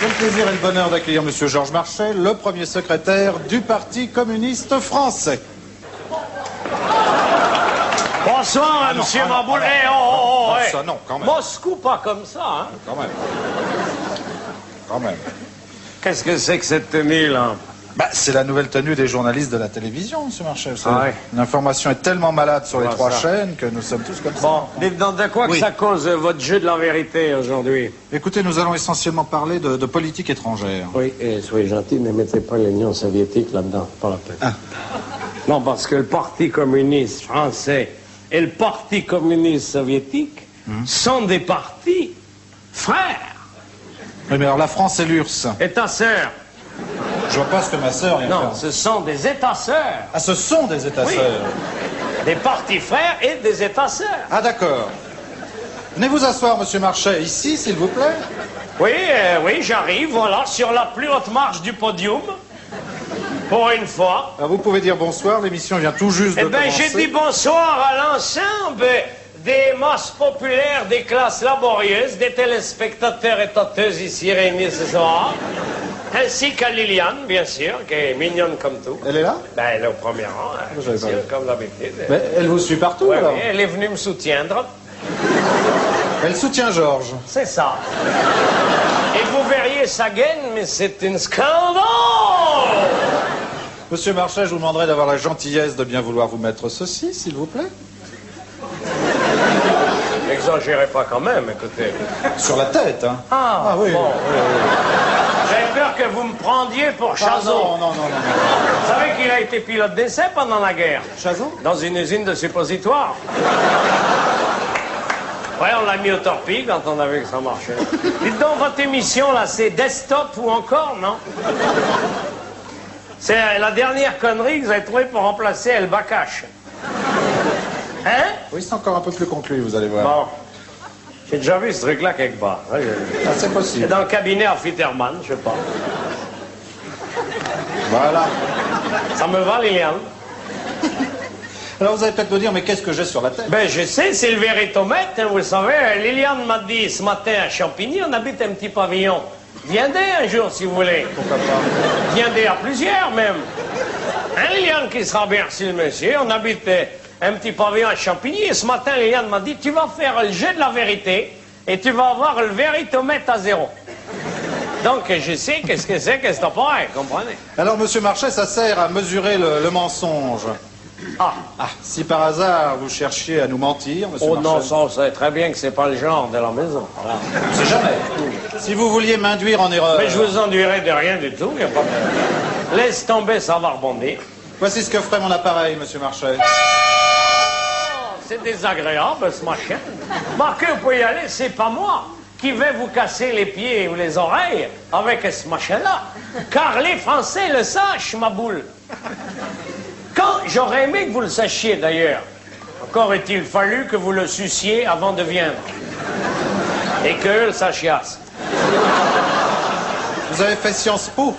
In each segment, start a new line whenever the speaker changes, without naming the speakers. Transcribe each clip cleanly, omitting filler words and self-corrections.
J'ai le plaisir et le bonheur d'accueillir Monsieur Georges Marchais, le premier secrétaire du Parti communiste français.
Bonsoir, monsieur Maboul. Eh, oh,
ça, non, quand même.
Moscou, pas comme ça, hein.
Quand même. Quand même.
Qu'est-ce que c'est que cette tenue, là?
Bah, c'est la nouvelle tenue des journalistes de la télévision, Monsieur Marchais.
Ouais.
L'information est tellement malade sur les
Voilà
trois
ça.
chaînes que nous sommes tous comme ça.
Bon, dites donc de quoi que ça cause votre jeu de la vérité aujourd'hui?
Écoutez, nous allons essentiellement parler de politique étrangère.
Oui, et soyez gentil, ne mettez pas l'Union soviétique là-dedans, pas la peine.
Ah.
Non, parce que le Parti communiste français et le Parti communiste soviétique sont des partis frères.
Oui, mais alors la France et l'URSS.
Et ta sœur?
Je vois pas ce que ma sœur vient
Non,
faire.
ce sont des États-sœurs.
Ah, ce sont des États
Oui.
sœurs.
Des partis frères et des États-sœurs.
Ah, d'accord. Venez vous asseoir, Monsieur Marchais, ici, s'il vous plaît.
Oui, oui, j'arrive, voilà, sur la plus haute marche du podium. Pour une fois.
Alors, vous pouvez dire bonsoir, l'émission vient tout juste de
Eh bien,
commencer.
j'ai dit bonsoir à l'ensemble des masses populaires, des classes laborieuses, des téléspectateurs et tâteuses ici réunis ce soir. Ainsi qu'à Liliane, bien sûr, qui est mignonne comme tout.
Elle est là?
Ben, elle est au premier rang, hein,
Je savais
bien
pas.
sûr, comme d'habitude.
Mais elle vous suit partout,
Oui,
alors?
oui, elle est venue me soutiendre.
Elle soutient Georges.
C'est ça. Et vous verriez sa gaine, mais c'est une scandale!
Monsieur Marchais, je vous demanderai d'avoir la gentillesse de bien vouloir vous mettre ceci, s'il vous plaît.
N'exagérez pas quand même, écoutez.
Sur la tête, hein?
Ah,
oui.
bon. J'avais peur que vous me prendiez pour
Ah,
Chazot.
non.
Vous savez qu'il a été pilote d'essai pendant la guerre?
Chazot?
Dans une usine de suppositoires. Ouais, on l'a mis au torpille quand on a vu que ça marchait. Dites donc, votre émission, là, c'est desktop ou encore, non? C'est la dernière connerie que vous avez trouvée pour remplacer El Bakash. Hein?
Oui, c'est encore un peu plus conclu, vous allez voir.
Bon. J'ai déjà vu ce truc-là quelque part.
Ah, c'est
C'est
possible.
dans le cabinet à Fitterman, je sais pas.
Voilà.
Ça me va, Liliane?
Alors, vous allez peut-être me dire, mais qu'est-ce que j'ai sur la tête?
Ben, je sais, c'est le véritomètre, hein, vous le savez. Liliane m'a dit ce matin à Champigny, on habite un petit pavillon. Viendez un jour, si vous voulez.
Pourquoi pas?
Viendez à plusieurs, même. Hein, Liliane qui sera bien reçue, monsieur. On habite un petit pavillon à Champigny. Et ce matin, Liliane m'a dit, tu vas faire le jeu de la vérité et tu vas avoir le véritomètre à 0. Donc, je sais qu'est-ce que c'est que c'est pareil, comprenez?
Alors, Monsieur Marchais, ça sert à mesurer le mensonge.
Ah.
Ah, si par hasard vous cherchiez à nous mentir, Monsieur
Oh non,
Marchais.
ça, on sait très bien que c'est pas le genre de la maison. Voilà.
C'est jamais. Si vous vouliez m'induire en erreur.
Mais je vous enduirai de rien du tout, y a pas de... Laisse tomber, ça va rebondir.
Voici ce que ferait mon appareil, Monsieur Marchais.
C'est désagréable, ce machin. Marquez, vous pouvez y aller, c'est pas moi qui vais vous casser les pieds ou les oreilles avec ce machin-là. Car les Français le sachent, ma boule. Quand j'aurais aimé que vous le sachiez, d'ailleurs, encore est-il fallu que vous le suciez avant de viendre. Et qu'eux le sachiassent.
Vous avez fait Sciences Po?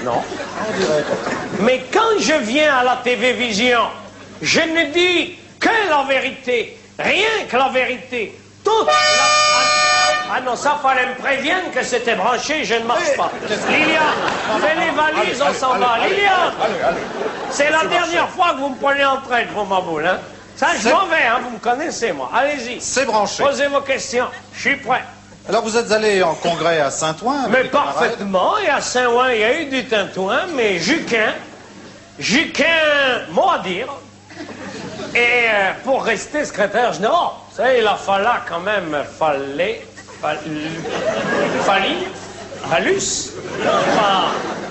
Non.
On dirait.
Mais quand je viens à la télévision, je ne dis que la vérité, rien que la vérité, toute la... Ah non, ça fallait me prévenir que c'était branché, je ne marche pas. Liliane, fais les valises, on s'en va. Liliane, c'est la dernière fois que vous me prenez en train, vous, ma boule, hein. Ça, je m'en vais, hein, vous me connaissez, moi. Allez-y.
C'est branché.
Posez vos questions, je suis prêt.
Alors vous êtes allé en congrès à Saint-Ouen?
Mais
avec les camarades?
parfaitement, et à Saint-Ouen, il y a eu du tintouin, mais Juquin, mot à dire. Et pour rester secrétaire général, vous savez, il a fallu quand même,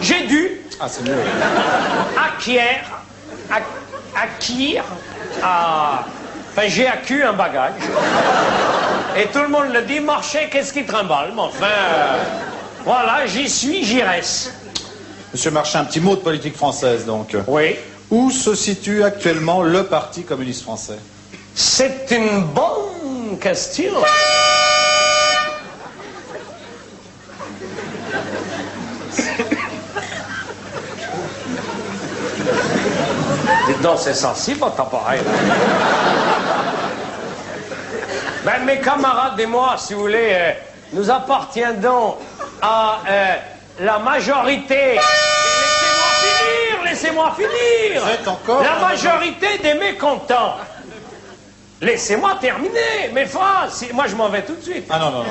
j'ai dû
Ah, c'est mieux.
Enfin, j'ai acquis un bagage. Et tout le monde le dit, Marchais, qu'est-ce qui trimballe? Mais enfin, voilà, j'y suis, j'y reste.
Monsieur Marchais, un petit mot de politique française, donc.
Oui.
Où se situe actuellement le Parti communiste français?
C'est une bonne question. Dites donc, c'est sensible, votre appareil. Ben, mes camarades et moi, si vous voulez, nous appartiendons à la majorité... Laissez-moi finir.
Vous êtes encore
la majorité des mécontents. Laissez-moi terminer mes phrases. Moi, je m'en vais tout de suite.
Ah non.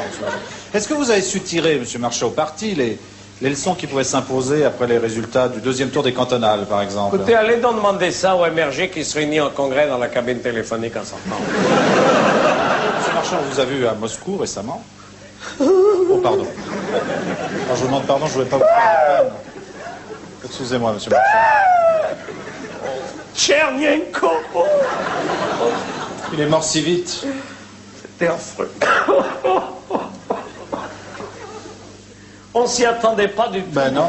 Est-ce que vous avez su tirer, M. Marchais, au parti, les leçons qui pouvaient s'imposer après les résultats du deuxième tour des cantonales, par exemple?
Écoutez, allez donc demander ça au MRG qui se réunit en congrès dans la cabine téléphonique en sortant.
M. Marchais, on vous a vu à Moscou récemment. Oh, pardon. Alors, je vous demande pardon, je ne voulais pas vous faire de peine. Excusez-moi, M. Marchais.
Tchernyenko.
Il est mort si vite.
C'était affreux. On s'y attendait pas du tout.
Ben non.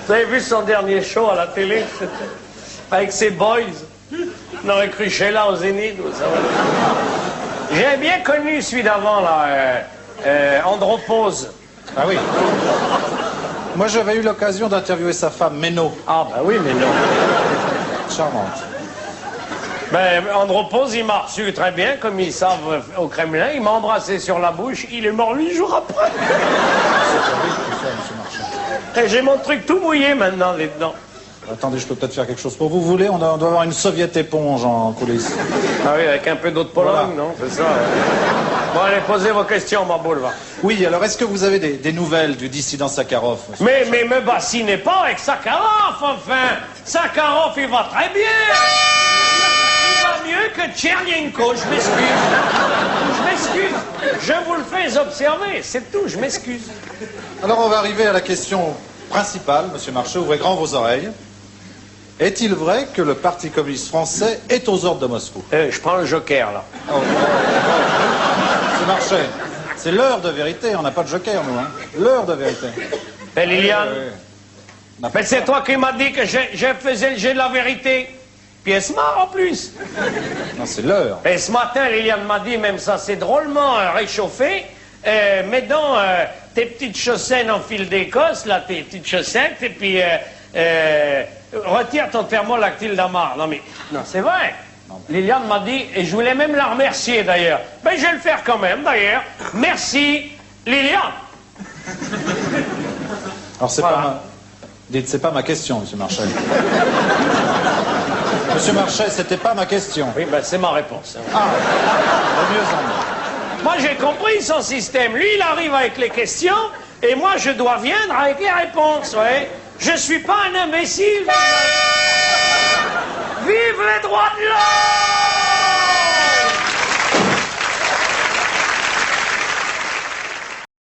Vous avez vu son dernier show à la télé? Avec ses boys. On aurait cru Sheila au Zénith. J'ai bien connu celui d'avant, là. Andropause.
Ah oui. Moi, j'avais eu l'occasion d'interviewer sa femme, Méno.
Ah, ben oui, mais non.
Charmante.
Ben, Andropause, il m'a reçu très bien, comme ils savent au Kremlin. Il m'a embrassé sur la bouche. Il est mort 8 jours après.
C'est horrible tout ça, M. Marchais.
Et j'ai mon truc tout mouillé maintenant, les dents.
Attendez, je peux peut-être faire quelque chose pour vous. Vous voulez, on doit avoir une soviet éponge en coulisses.
Ah oui, avec un peu d'eau de Pologne,
Voilà.
non? C'est ça. Bon, allez, posez vos questions, ma boule, va.
Oui, alors est-ce que vous avez des nouvelles du dissident Sakharov, monsieur?
Mais me bassinez pas avec Sakharov, enfin. Sakharov, il va très bien. Il va mieux que Tchernyenko, je m'excuse. Je m'excuse. Je vous le fais observer, c'est tout, je m'excuse.
Alors on va arriver à la question principale, monsieur Marchais, ouvrez grand vos oreilles. Est-il vrai que le Parti communiste français est aux ordres de Moscou?
Je prends le joker, là.
Oh. Monsieur Marchais, c'est l'heure de vérité, on n'a pas de joker, nous, hein. L'heure de vérité.
Et Liliane?
On n'a pas
Mais c'est toi qui m'as dit que je faisais le jeu de la vérité. Puis elle se marre en plus.
Non, c'est l'heure.
Et ce matin, Liliane m'a dit, même ça s'est drôlement réchauffé, mets donc tes petites chaussettes en fil d'Écosse, là, tes petites chaussettes, et puis retire ton thermolactyle d'amar. Non mais, non, c'est vrai. Liliane m'a dit, et je voulais même la remercier d'ailleurs. Ben, je vais le faire quand même d'ailleurs. Merci, Liliane.
Alors c'est
Voilà.
pas ma... Dites, c'est pas ma question, monsieur Marchais. Monsieur Marchais, c'était pas ma question.
Oui, ben c'est ma réponse.
Ah, de mieux en mieux.
Moi, j'ai compris son système. Lui, il arrive avec les questions, et moi, je dois viendre avec les réponses, ouais. Je suis pas un imbécile. Vive les droits de l'homme!